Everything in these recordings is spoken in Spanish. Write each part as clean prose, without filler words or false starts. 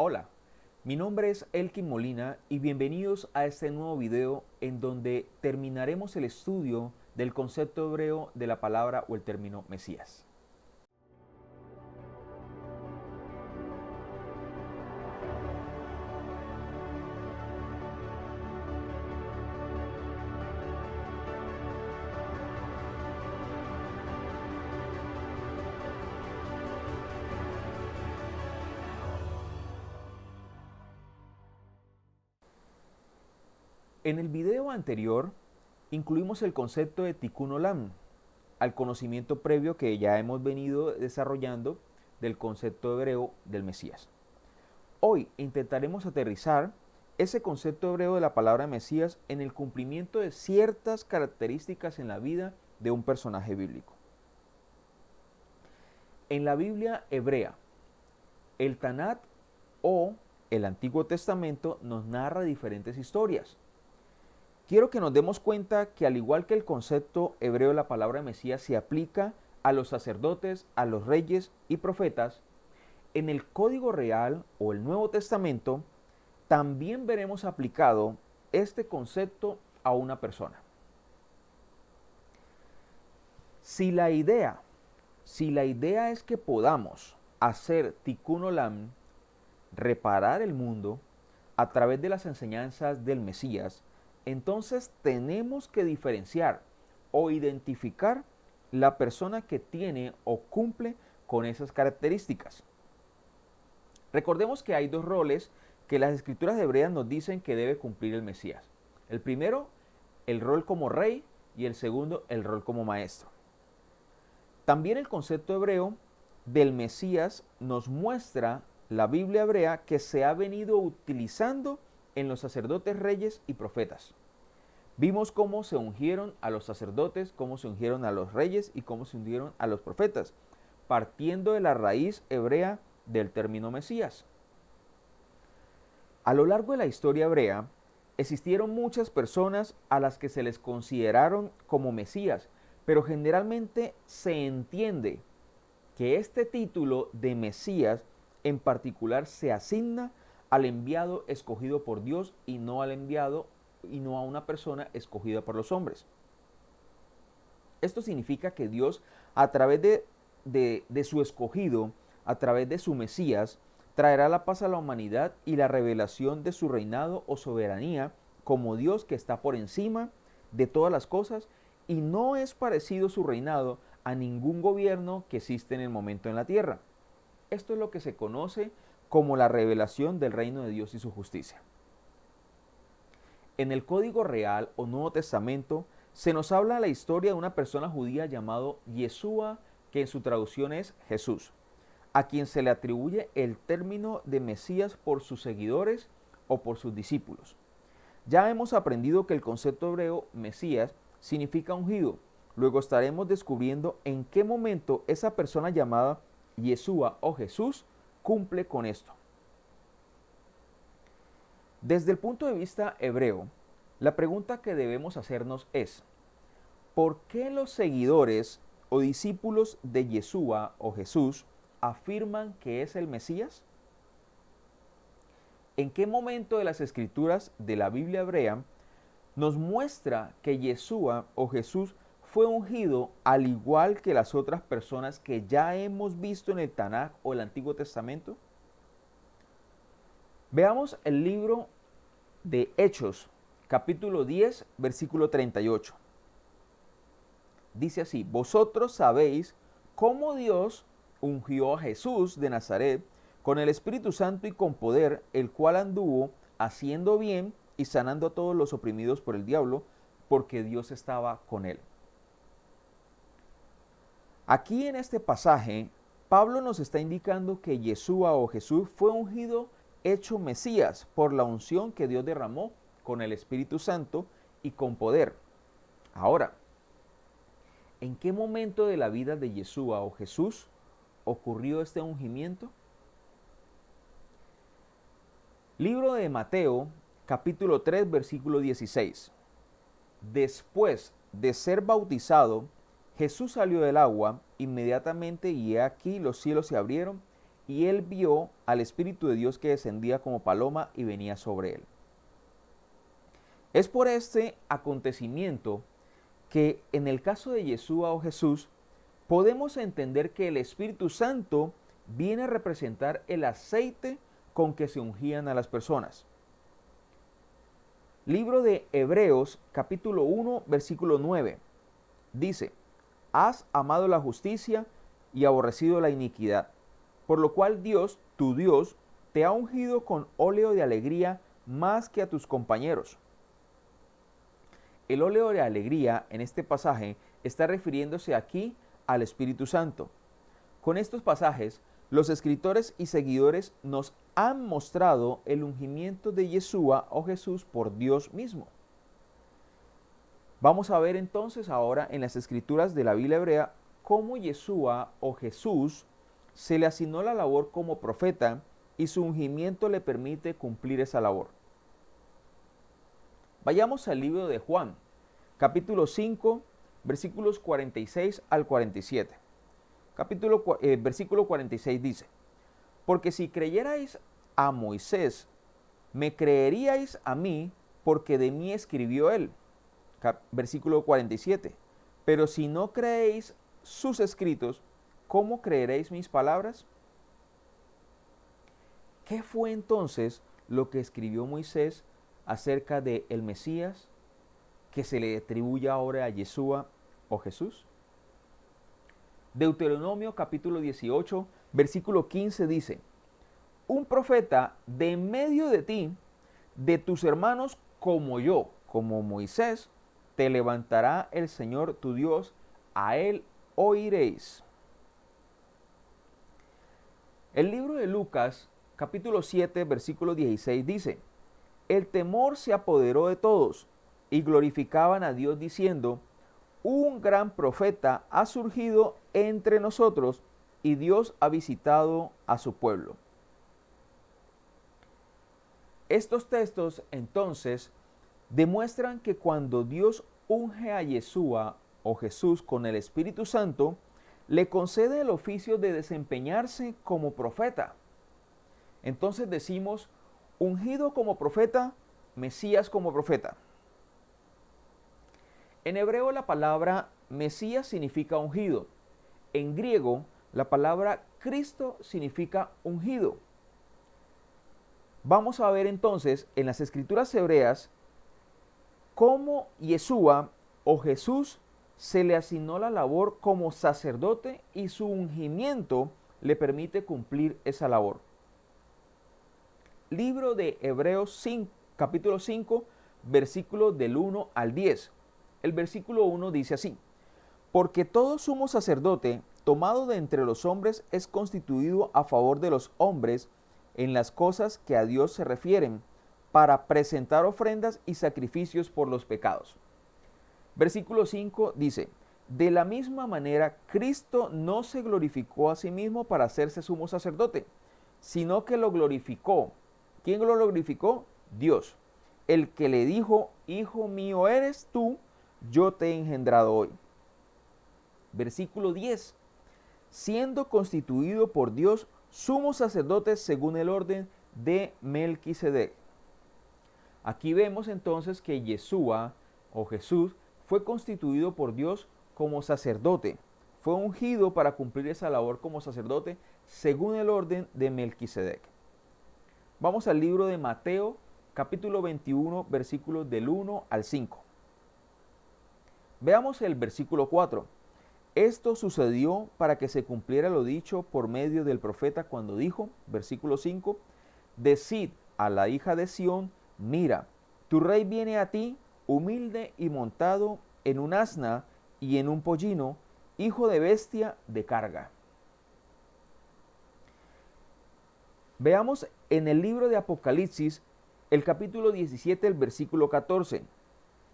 Hola, mi nombre es Elkin Molina y bienvenidos a este nuevo video en donde terminaremos el estudio del concepto hebreo de la palabra o el término Mesías. En el video anterior incluimos el concepto de Tikkun Olam, al conocimiento previo que ya hemos venido desarrollando del concepto hebreo del Mesías. Hoy intentaremos aterrizar ese concepto hebreo de la palabra Mesías en el cumplimiento de ciertas características en la vida de un personaje bíblico. En la Biblia hebrea, el Tanat o el Antiguo Testamento nos narra diferentes historias. Quiero que nos demos cuenta que al igual que el concepto hebreo de la palabra Mesías se aplica a los sacerdotes, a los reyes y profetas, en el Código Real o el Nuevo Testamento también veremos aplicado este concepto a una persona. Si la idea es que podamos hacer Tikkun Olam, reparar el mundo a través de las enseñanzas del Mesías, entonces tenemos que diferenciar o identificar la persona que tiene o cumple con esas características. Recordemos que hay dos roles que las escrituras hebreas nos dicen que debe cumplir el Mesías. El primero, el rol como rey, y el segundo, el rol como maestro. También el concepto hebreo del Mesías nos muestra la Biblia hebrea que se ha venido utilizando en los sacerdotes, reyes y profetas. Vimos cómo se ungieron a los sacerdotes, cómo se ungieron a los reyes y cómo se ungieron a los profetas, partiendo de la raíz hebrea del término Mesías. A lo largo de la historia hebrea, existieron muchas personas a las que se les consideraron como Mesías, pero generalmente se entiende que este título de Mesías en particular se asigna al enviado escogido por Dios y no a una persona escogida por los hombres. Esto significa que Dios, a través de su escogido, a través de su Mesías, traerá la paz a la humanidad y la revelación de su reinado o soberanía como Dios que está por encima de todas las cosas, y no es parecido su reinado a ningún gobierno que existe en el momento en la tierra. Esto es lo que se conoce como la revelación del reino de Dios y su justicia. En el Código Real o Nuevo Testamento se nos habla la historia de una persona judía llamado Yeshua, que en su traducción es Jesús, a quien se le atribuye el término de Mesías por sus seguidores o por sus discípulos. Ya hemos aprendido que el concepto hebreo Mesías significa ungido. Luego estaremos descubriendo en qué momento esa persona llamada Yeshua o Jesús cumple con esto. Desde el punto de vista hebreo, la pregunta que debemos hacernos es: ¿por qué los seguidores o discípulos de Yeshua o Jesús afirman que es el Mesías? ¿En qué momento de las escrituras de la Biblia hebrea nos muestra que Yeshua o Jesús fue ungido al igual que las otras personas que ya hemos visto en el Tanaj o el Antiguo Testamento? Veamos el libro de Hechos, capítulo 10, versículo 38. Dice así: vosotros sabéis cómo Dios ungió a Jesús de Nazaret con el Espíritu Santo y con poder, el cual anduvo haciendo bien y sanando a todos los oprimidos por el diablo, porque Dios estaba con él. Aquí en este pasaje, Pablo nos está indicando que Yeshua o Jesús fue ungido, hecho Mesías, por la unción que Dios derramó con el Espíritu Santo y con poder. Ahora, ¿en qué momento de la vida de Yeshua o Jesús ocurrió este ungimiento? Libro de Mateo, capítulo 3, versículo 16. Después de ser bautizado, Jesús salió del agua inmediatamente y he aquí los cielos se abrieron y él vio al Espíritu de Dios que descendía como paloma y venía sobre él. Es por este acontecimiento que en el caso de Yeshua o Jesús, podemos entender que el Espíritu Santo viene a representar el aceite con que se ungían a las personas. Libro de Hebreos, capítulo 1, versículo 9, dice: has amado la justicia y aborrecido la iniquidad, por lo cual Dios, tu Dios, te ha ungido con óleo de alegría más que a tus compañeros. El óleo de alegría en este pasaje está refiriéndose aquí al Espíritu Santo. Con estos pasajes, los escritores y seguidores nos han mostrado el ungimiento de Yeshua o Jesús por Dios mismo. Vamos a ver entonces ahora en las escrituras de la Biblia hebrea cómo Yeshua o Jesús se le asignó la labor como profeta y su ungimiento le permite cumplir esa labor. Vayamos al libro de Juan, capítulo 5, versículos 46 al 47. Versículo 46 dice: porque si creyerais a Moisés, me creeríais a mí, porque de mí escribió él. Versículo 47. Pero si no creéis sus escritos, ¿cómo creeréis mis palabras? ¿Qué fue entonces lo que escribió Moisés acerca de el Mesías que se le atribuye ahora a Yeshua o Jesús? Deuteronomio capítulo 18, versículo 15 dice: un profeta de en medio de ti, de tus hermanos como yo, como Moisés, te levantará el Señor tu Dios, a él oiréis. El libro de Lucas, capítulo 7, versículo 16 dice: el temor se apoderó de todos y glorificaban a Dios diciendo: un gran profeta ha surgido entre nosotros y Dios ha visitado a su pueblo. Estos textos entonces demuestran que cuando Dios unge a Yeshua o Jesús con el Espíritu Santo, le concede el oficio de desempeñarse como profeta. Entonces decimos: ungido como profeta, Mesías como profeta. En hebreo la palabra Mesías significa ungido. En griego la palabra Cristo significa ungido. Vamos a ver entonces en las escrituras hebreas cómo Yeshua o Jesús se le asignó la labor como sacerdote y su ungimiento le permite cumplir esa labor. Libro de Hebreos 5, capítulo 5, versículos del 1 al 10. El versículo 1 dice así: porque todo sumo sacerdote tomado de entre los hombres es constituido a favor de los hombres en las cosas que a Dios se refieren, para presentar ofrendas y sacrificios por los pecados. Versículo 5 dice: de la misma manera, Cristo no se glorificó a sí mismo para hacerse sumo sacerdote, sino que lo glorificó. ¿Quién lo glorificó? Dios, el que le dijo: hijo mío eres tú, yo te he engendrado hoy. Versículo 10. Siendo constituido por Dios sumo sacerdote según el orden de Melquisedec. Aquí vemos entonces que Yeshua o Jesús fue constituido por Dios como sacerdote. Fue ungido para cumplir esa labor como sacerdote según el orden de Melquisedec. Vamos al libro de Mateo, capítulo 21, versículos del 1 al 5. Veamos el versículo 4. Esto sucedió para que se cumpliera lo dicho por medio del profeta cuando dijo, versículo 5, decid a la hija de Sión: mira, tu rey viene a ti, humilde y montado en un asna y en un pollino, hijo de bestia de carga. Veamos en el libro de Apocalipsis, el capítulo 17, el versículo 14.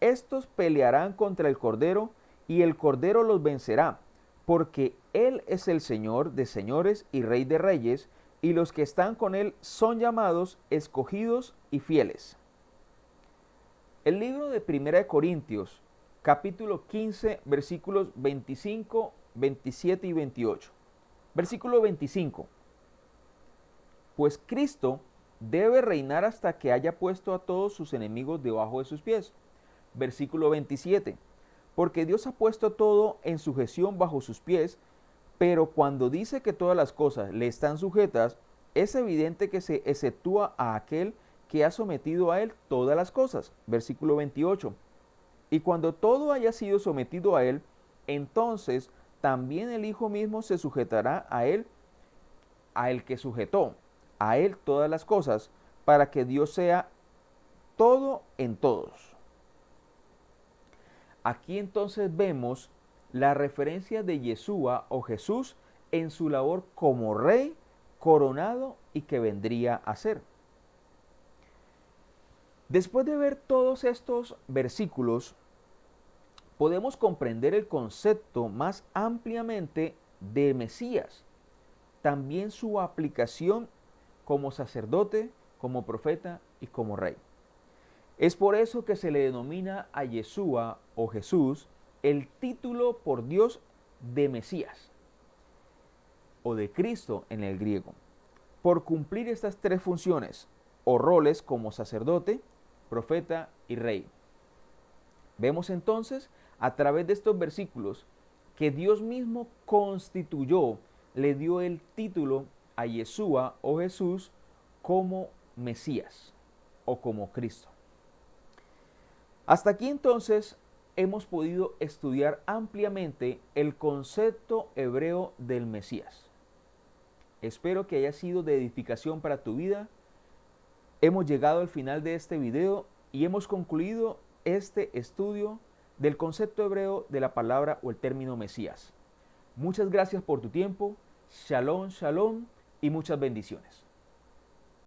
Estos pelearán contra el Cordero, y el Cordero los vencerá, porque Él es el Señor de señores y Rey de reyes, y los que están con Él son llamados, escogidos y fieles. El libro de 1 Corintios, capítulo 15, versículos 25, 27 y 28. Versículo 25. pues Cristo debe reinar hasta que haya puesto a todos sus enemigos debajo de sus pies. Versículo 27. Porque Dios ha puesto todo en sujeción bajo sus pies, pero cuando dice que todas las cosas le están sujetas, es evidente que se exceptúa a aquel que ha sometido a él todas las cosas. Versículo 28. Y cuando todo haya sido sometido a él, entonces también el Hijo mismo se sujetará a él, a el que sujetó a él todas las cosas, para que Dios sea todo en todos. Aquí entonces vemos la referencia de Yeshua o Jesús en su labor como rey, coronado y que vendría a ser. Después de ver todos estos versículos, podemos comprender el concepto más ampliamente de Mesías, también su aplicación como sacerdote, como profeta y como rey. Es por eso que se le denomina a Yeshua o Jesús el título por Dios de Mesías o de Cristo en el griego, por cumplir estas tres funciones o roles como sacerdote, profeta y rey. Vemos entonces a través de estos versículos que Dios mismo constituyó, le dio el título a Yeshua o Jesús como Mesías o como Cristo. Hasta aquí entonces hemos podido estudiar ampliamente el concepto hebreo del Mesías. Espero que haya sido de edificación para tu vida. Hemos llegado al final de este video y hemos concluido este estudio del concepto hebreo de la palabra o el término Mesías. Muchas gracias por tu tiempo. Shalom, shalom y muchas bendiciones.